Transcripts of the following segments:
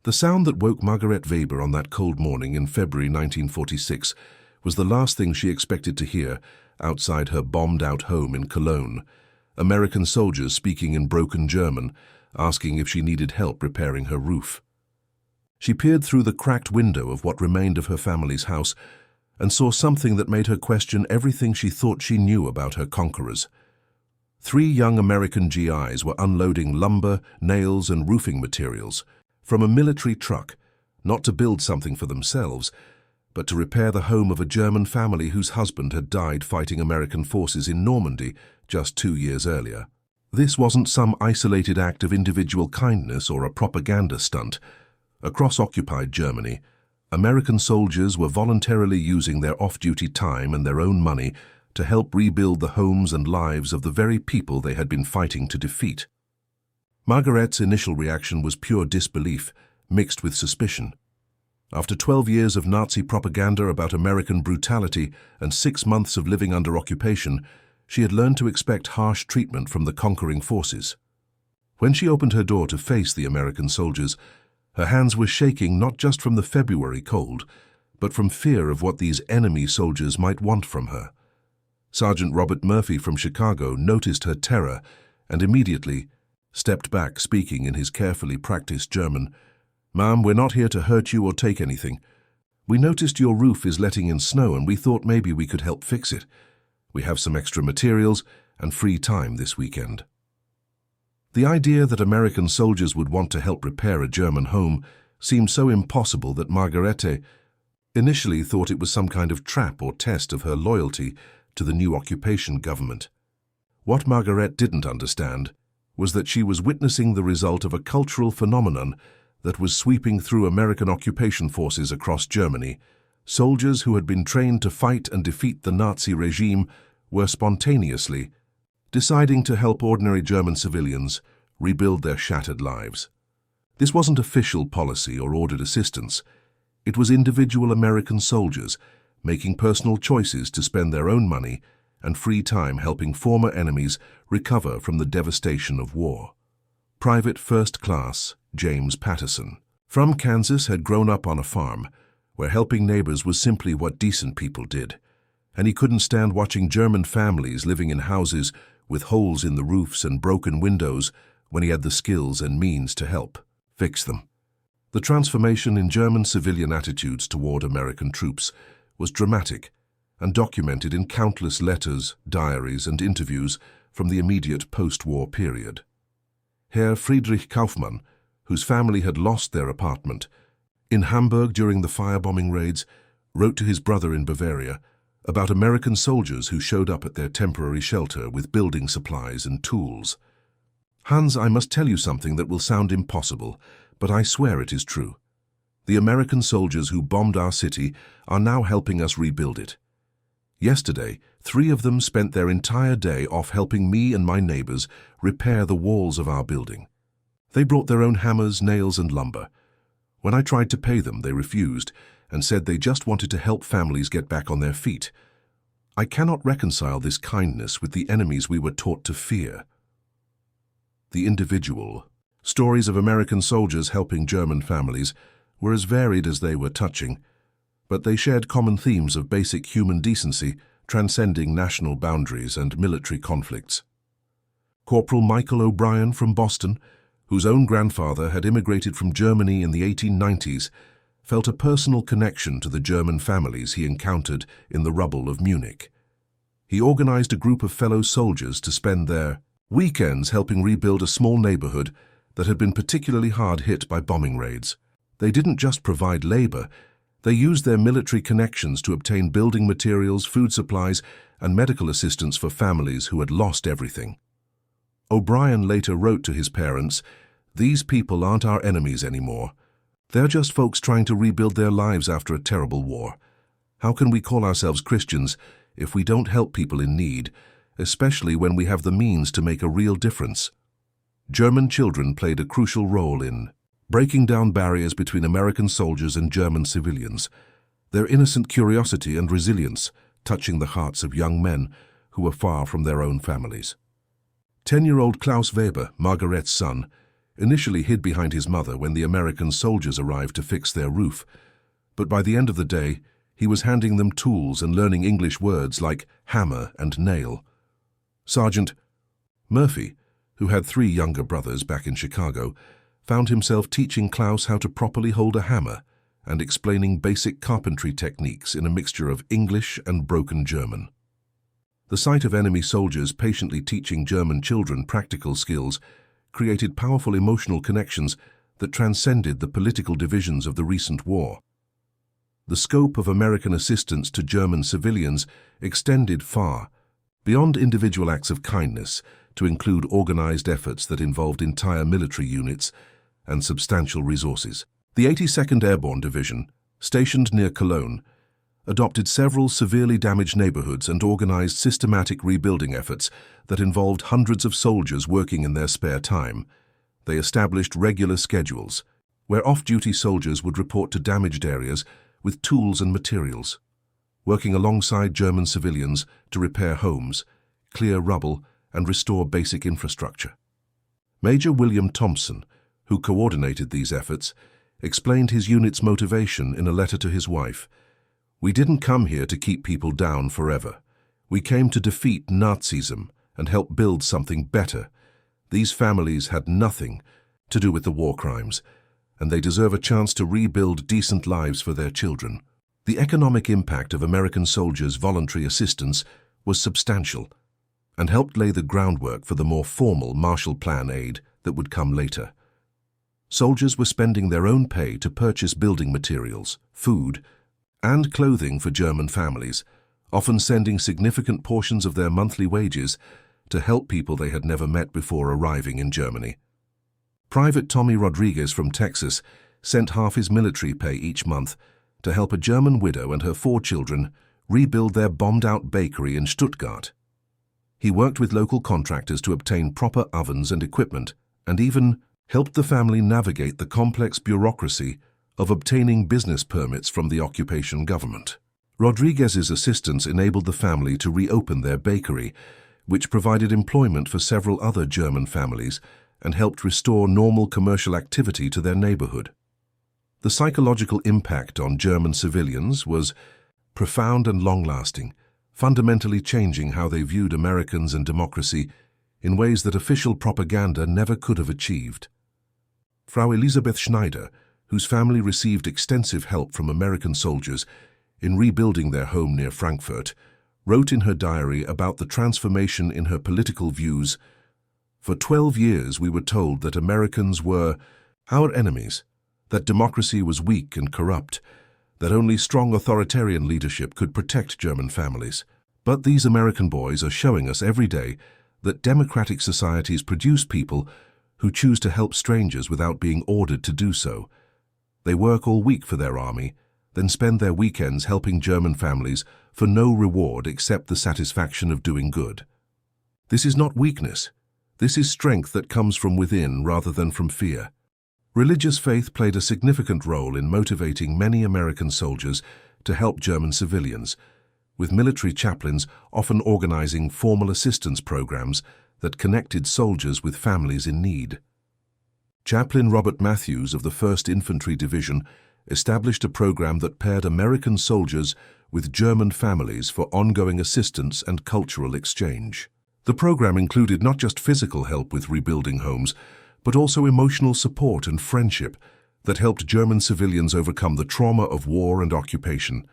The sound that woke Margaret Weber on that cold morning in February 1946 was the last thing she expected to hear outside her bombed-out home in Cologne. American soldiers speaking in broken German, asking if she needed help repairing her roof. She peered through the cracked window of what remained of her family's house and saw something that made her question everything she thought she knew about her conquerors. 3 young American GIs were unloading lumber, nails, and roofing materials from a military truck, not to build something for themselves, but to repair the home of a German family whose husband had died fighting American forces in Normandy just 2 years earlier. This wasn't some isolated act of individual kindness or a propaganda stunt. Across occupied Germany, American soldiers were voluntarily using their off-duty time and their own money to help rebuild the homes and lives of the very people they had been fighting to defeat. Margaret's initial reaction was pure disbelief, mixed with suspicion. After 12 years of Nazi propaganda about American brutality and 6 months of living under occupation, she had learned to expect harsh treatment from the conquering forces. When she opened her door to face the American soldiers, her hands were shaking not just from the February cold, but from fear of what these enemy soldiers might want from her. Sergeant Robert Murphy from Chicago noticed her terror and immediately stepped back, speaking in his carefully practiced German. "Ma'am, we're not here to hurt you or take anything. We noticed your roof is letting in snow and we thought maybe we could help fix it. We have some extra materials and free time this weekend." The idea that American soldiers would want to help repair a German home seemed so impossible that Margarete initially thought it was some kind of trap or test of her loyalty to the new occupation government. What Margaret didn't understand was that she was witnessing the result of a cultural phenomenon that was sweeping through American occupation forces across Germany. Soldiers who had been trained to fight and defeat the Nazi regime were spontaneously deciding to help ordinary German civilians rebuild their shattered lives. This wasn't official policy or ordered assistance. It was individual American soldiers making personal choices to spend their own money and free time helping former enemies recover from the devastation of war. Private First Class James Patterson from Kansas had grown up on a farm where helping neighbors was simply what decent people did, and he couldn't stand watching German families living in houses with holes in the roofs and broken windows when he had the skills and means to help fix them. The transformation in German civilian attitudes toward American troops was dramatic and documented in countless letters, diaries, and interviews from the immediate post-war period. Herr Friedrich Kaufmann, whose family had lost their apartment in Hamburg during the firebombing raids, wrote to his brother in Bavaria about American soldiers who showed up at their temporary shelter with building supplies and tools. "Hans, I must tell you something that will sound impossible, but I swear it is true. The American soldiers who bombed our city are now helping us rebuild it. Yesterday, 3 of them spent their entire day off helping me and my neighbors repair the walls of our building. They brought their own hammers, nails, and lumber. When I tried to pay them, they refused and said they just wanted to help families get back on their feet. I cannot reconcile this kindness with the enemies we were taught to fear." The individual stories of American soldiers helping German families were as varied as they were touching, but they shared common themes of basic human decency, transcending national boundaries and military conflicts. Corporal Michael O'Brien from Boston, whose own grandfather had immigrated from Germany in the 1890s, felt a personal connection to the German families he encountered in the rubble of Munich. He organized a group of fellow soldiers to spend their weekends helping rebuild a small neighborhood that had been particularly hard hit by bombing raids. They didn't just provide labor, they used their military connections to obtain building materials, food supplies, and medical assistance for families who had lost everything. O'Brien later wrote to his parents, "These people aren't our enemies anymore. They're just folks trying to rebuild their lives after a terrible war. How can we call ourselves Christians if we don't help people in need, especially when we have the means to make a real difference?" German children played a crucial role in breaking down barriers between American soldiers and German civilians, their innocent curiosity and resilience touching the hearts of young men who were far from their own families. 10-year-old Klaus Weber, Margaret's son, initially hid behind his mother when the American soldiers arrived to fix their roof, but by the end of the day, he was handing them tools and learning English words like hammer and nail. Sergeant Murphy, who had 3 younger brothers back in Chicago, found himself teaching Klaus how to properly hold a hammer and explaining basic carpentry techniques in a mixture of English and broken German. The sight of enemy soldiers patiently teaching German children practical skills created powerful emotional connections that transcended the political divisions of the recent war. The scope of American assistance to German civilians extended far beyond individual acts of kindness to include organized efforts that involved entire military units and substantial resources. The 82nd Airborne Division, stationed near Cologne, adopted several severely damaged neighborhoods and organized systematic rebuilding efforts that involved hundreds of soldiers working in their spare time. They established regular schedules, where off-duty soldiers would report to damaged areas with tools and materials, working alongside German civilians to repair homes, clear rubble, and restore basic infrastructure. Major William Thompson, who coordinated these efforts, explained his unit's motivation in a letter to his wife. "We didn't come here to keep people down forever. We came to defeat Nazism and help build something better. These families had nothing to do with the war crimes, and they deserve a chance to rebuild decent lives for their children." The economic impact of American soldiers' voluntary assistance was substantial and helped lay the groundwork for the more formal Marshall Plan aid that would come later. Soldiers were spending their own pay to purchase building materials, food, and clothing for German families, often sending significant portions of their monthly wages to help people they had never met before arriving in Germany. Private Tommy Rodriguez from Texas sent half his military pay each month to help a German widow and her 4 children rebuild their bombed-out bakery in Stuttgart. He worked with local contractors to obtain proper ovens and equipment, and even helped the family navigate the complex bureaucracy of obtaining business permits from the occupation government. Rodriguez's assistance enabled the family to reopen their bakery, which provided employment for several other German families and helped restore normal commercial activity to their neighborhood. The psychological impact on German civilians was profound and long-lasting, fundamentally changing how they viewed Americans and democracy in ways that official propaganda never could have achieved. Frau Elisabeth Schneider, whose family received extensive help from American soldiers in rebuilding their home near Frankfurt, wrote in her diary about the transformation in her political views. "For 12 years we were told that Americans were our enemies, that democracy was weak and corrupt, that only strong authoritarian leadership could protect German families. But these American boys are showing us every day that democratic societies produce people who choose to help strangers without being ordered to do so. They work all week for their army, then spend their weekends helping German families for no reward except the satisfaction of doing good. This is not weakness. This is strength that comes from within rather than from fear." Religious faith played a significant role in motivating many American soldiers to help German civilians, with military chaplains often organizing formal assistance programs that connected soldiers with families in need. Chaplain Robert Matthews of the 1st Infantry Division established a program that paired American soldiers with German families for ongoing assistance and cultural exchange. The program included not just physical help with rebuilding homes, but also emotional support and friendship that helped German civilians overcome the trauma of war and occupation.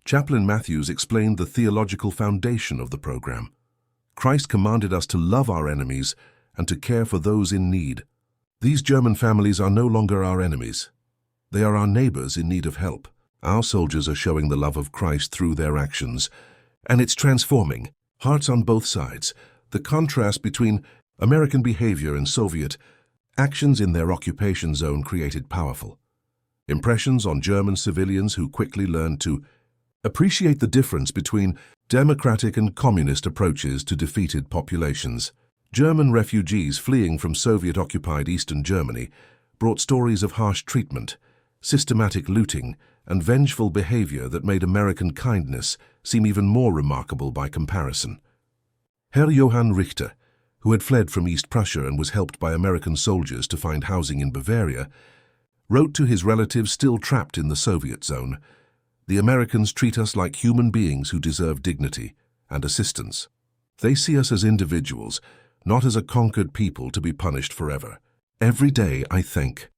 Chaplain Matthews explained the theological foundation of the program. Christ commanded us to love our enemies and to care for those in need. These German families are no longer our enemies. They are our neighbors in need of help. Our soldiers are showing the love of Christ through their actions, and it's transforming hearts on both sides. The contrast between American behavior and Soviet actions in their occupation zone created powerful impressions on German civilians who quickly learned to appreciate the difference between democratic and communist approaches to defeated populations. German refugees fleeing from Soviet-occupied Eastern Germany brought stories of harsh treatment, systematic looting, and vengeful behavior that made American kindness seem even more remarkable by comparison. Herr Johann Richter, who had fled from East Prussia and was helped by American soldiers to find housing in Bavaria, wrote to his relatives still trapped in the Soviet zone, "The Americans treat us like human beings who deserve dignity and assistance. They see us as individuals, not as a conquered people to be punished forever. Every day I thank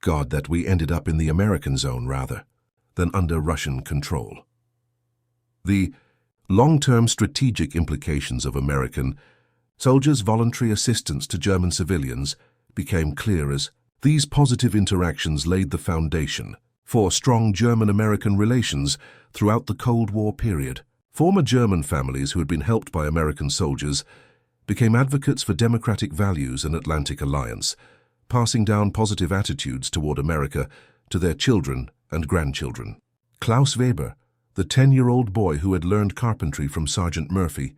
God that we ended up in the American zone rather than under Russian control." The long-term strategic implications of American soldiers' voluntary assistance to German civilians became clear as these positive interactions laid the foundation for strong German-American relations throughout the Cold War period. Former German families who had been helped by American soldiers became advocates for democratic values and Atlantic alliance, passing down positive attitudes toward America to their children and grandchildren. Klaus Weber, the 10-year-old boy who had learned carpentry from Sergeant Murphy,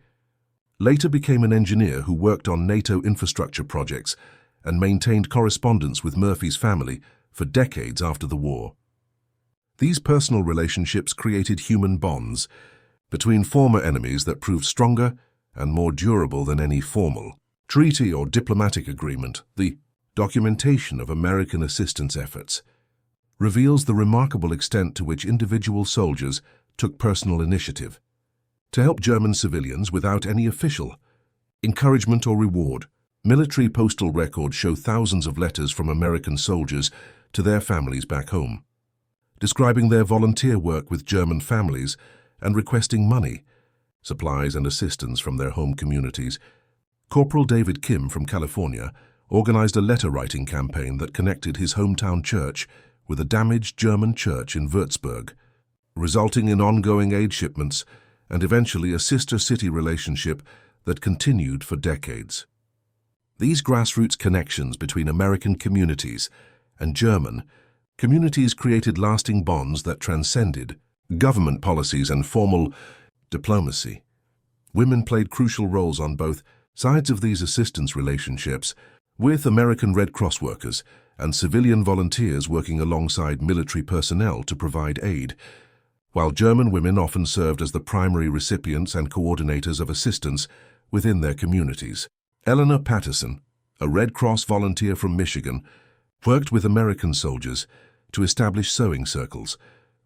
later became an engineer who worked on NATO infrastructure projects and maintained correspondence with Murphy's family for decades after the war. These personal relationships created human bonds between former enemies that proved stronger and more durable than any formal treaty or diplomatic agreement. The documentation of American assistance efforts reveals the remarkable extent to which individual soldiers took personal initiative to help German civilians without any official encouragement or reward. Military postal records show thousands of letters from American soldiers to their families back home, describing their volunteer work with German families and requesting money, supplies and assistance from their home communities. Corporal David Kim from California organized a letter-writing campaign that connected his hometown church with a damaged German church in Würzburg, resulting in ongoing aid shipments and eventually a sister-city relationship that continued for decades. These grassroots connections between American communities and German communities created lasting bonds that transcended government policies and formal diplomacy. Women played crucial roles on both sides of these assistance relationships, with American Red Cross workers and civilian volunteers working alongside military personnel to provide aid, while German women often served as the primary recipients and coordinators of assistance within their communities. Eleanor Patterson, a Red Cross volunteer from Michigan, worked with American soldiers to establish sewing circles,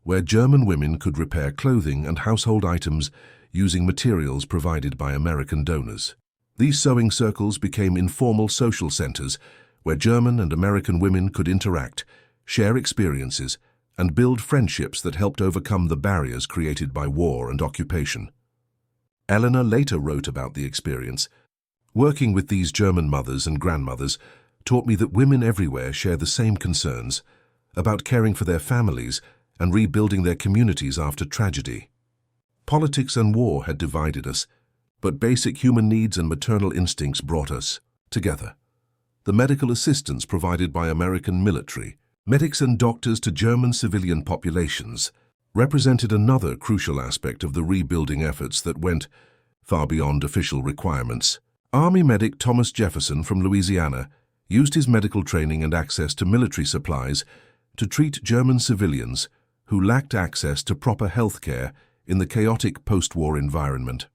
where German women could repair clothing and household items using materials provided by American donors. These sewing circles became informal social centers where German and American women could interact, share experiences, and build friendships that helped overcome the barriers created by war and occupation. Eleanor later wrote about the experience. "Working with these German mothers and grandmothers taught me that women everywhere share the same concerns about caring for their families and rebuilding their communities after tragedy. Politics and war had divided us, but basic human needs and maternal instincts brought us together." The medical assistance provided by American military, medics and doctors to German civilian populations represented another crucial aspect of the rebuilding efforts that went far beyond official requirements. Army medic Thomas Jefferson from Louisiana used his medical training and access to military supplies to treat German civilians who lacked access to proper health care in the chaotic post-war environment.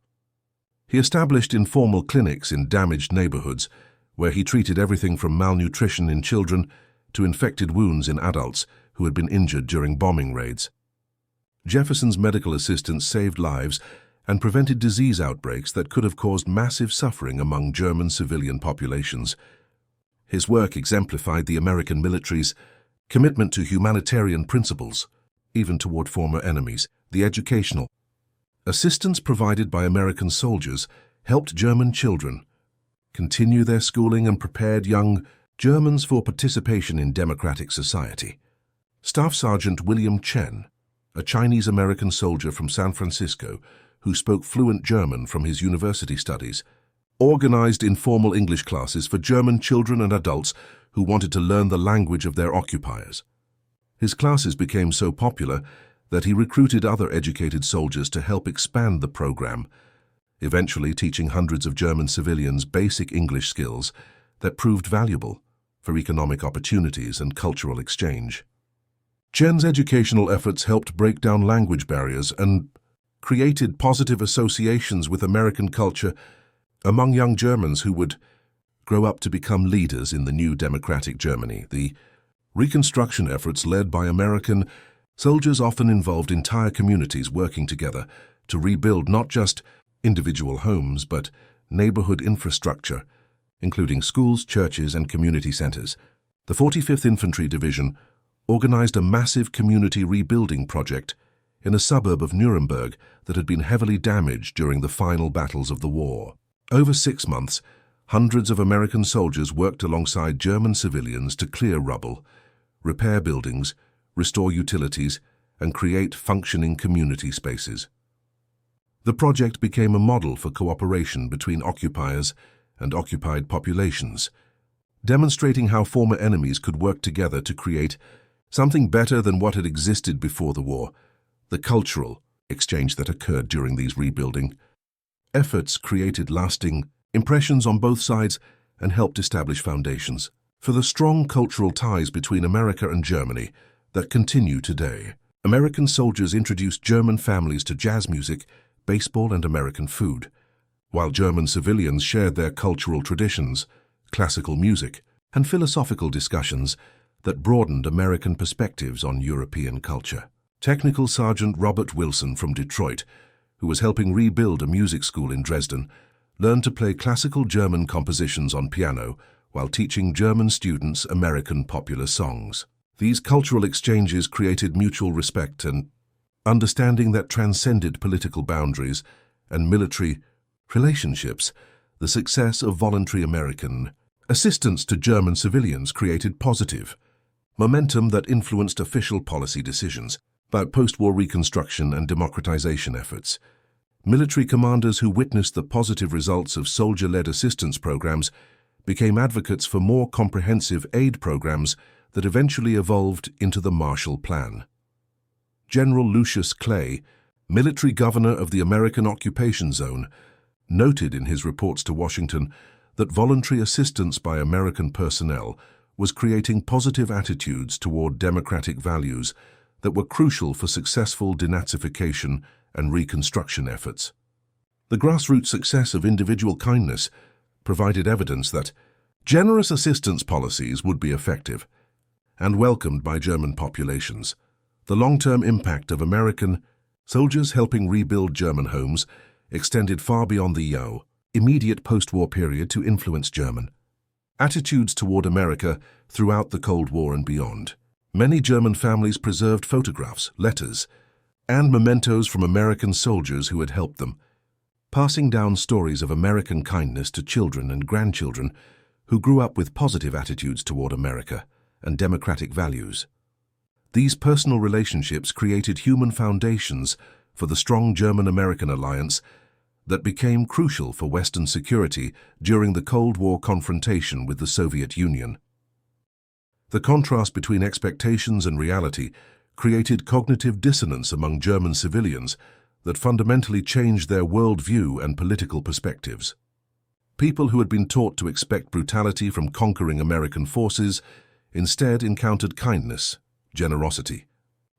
He established informal clinics in damaged neighborhoods where he treated everything from malnutrition in children to infected wounds in adults who had been injured during bombing raids. Jefferson's medical assistance saved lives and prevented disease outbreaks that could have caused massive suffering among German civilian populations. His work exemplified the American military's commitment to humanitarian principles, even toward former enemies. The educational assistance provided by American soldiers helped German children continue their schooling and prepared young Germans for participation in democratic society. Staff Sergeant William Chen, a Chinese-American soldier from San Francisco who spoke fluent German from his university studies, organized informal English classes for German children and adults who wanted to learn the language of their occupiers. His classes became so popular that he recruited other educated soldiers to help expand the program, eventually teaching hundreds of German civilians basic English skills that proved valuable for economic opportunities and cultural exchange. Chen's educational efforts helped break down language barriers and created positive associations with American culture among young Germans who would grow up to become leaders in the new democratic Germany. The reconstruction efforts led by American soldiers often involved entire communities working together to rebuild not just individual homes but neighborhood infrastructure, including schools, churches, and community centers. The 45th Infantry Division organized a massive community rebuilding project in a suburb of Nuremberg that had been heavily damaged during the final battles of the war. Over 6 months, hundreds of American soldiers worked alongside German civilians to clear rubble, repair buildings, restore utilities, and create functioning community spaces. The project became a model for cooperation between occupiers and occupied populations, demonstrating how former enemies could work together to create something better than what had existed before the war. The cultural exchange that occurred during these rebuilding efforts created lasting impressions on both sides and helped establish foundations for the strong cultural ties between America and Germany that continue today. American soldiers introduced German families to jazz music, baseball, and American food, while German civilians shared their cultural traditions, classical music, and philosophical discussions that broadened American perspectives on European culture. Technical Sergeant Robert Wilson from Detroit, who was helping rebuild a music school in Dresden, learned to play classical German compositions on piano while teaching German students American popular songs. These cultural exchanges created mutual respect and understanding that transcended political boundaries and military relationships. The success of voluntary American assistance to German civilians created positive momentum that influenced official policy decisions about post-war reconstruction and democratization efforts. Military commanders who witnessed the positive results of soldier-led assistance programs became advocates for more comprehensive aid programs that eventually evolved into the Marshall Plan. General Lucius Clay, military governor of the American occupation zone, noted in his reports to Washington that voluntary assistance by American personnel was creating positive attitudes toward democratic values that were crucial for successful denazification and reconstruction efforts. The grassroots success of individual kindness provided evidence that generous assistance policies would be effective and welcomed by German populations. The long-term impact of American soldiers helping rebuild German homes extended far beyond the immediate post-war period to influence German attitudes toward America throughout the Cold War and beyond. Many German families preserved photographs, letters, and mementos from American soldiers who had helped them, passing down stories of American kindness to children and grandchildren who grew up with positive attitudes toward America and democratic values. These personal relationships created human foundations for the strong German-American alliance that became crucial for Western security during the Cold War confrontation with the Soviet Union. The contrast between expectations and reality created cognitive dissonance among German civilians that fundamentally changed their worldview and political perspectives. People who had been taught to expect brutality from conquering American forces instead encountered kindness, generosity,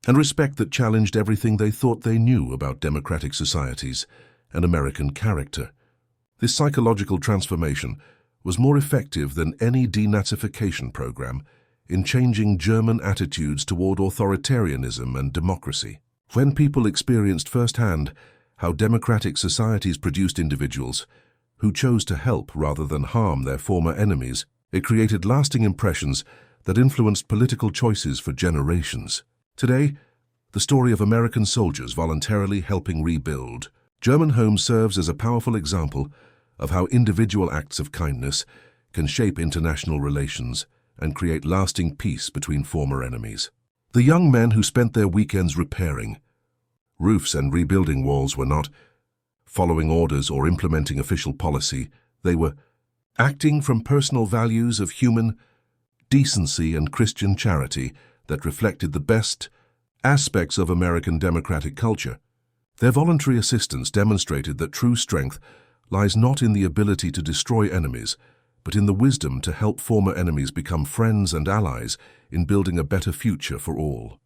and respect that challenged everything they thought they knew about democratic societies and American character. This psychological transformation was more effective than any denazification program in changing German attitudes toward authoritarianism and democracy. When people experienced firsthand how democratic societies produced individuals who chose to help rather than harm their former enemies, it created lasting impressions that influenced political choices for generations. Today, the story of American soldiers voluntarily helping rebuild German homes serves as a powerful example of how individual acts of kindness can shape international relations and create lasting peace between former enemies. The young men who spent their weekends repairing roofs and rebuilding walls were not following orders or implementing official policy. They were acting from personal values of human decency and Christian charity that reflected the best aspects of American democratic culture. Their voluntary assistance demonstrated that true strength lies not in the ability to destroy enemies, but in the wisdom to help former enemies become friends and allies in building a better future for all.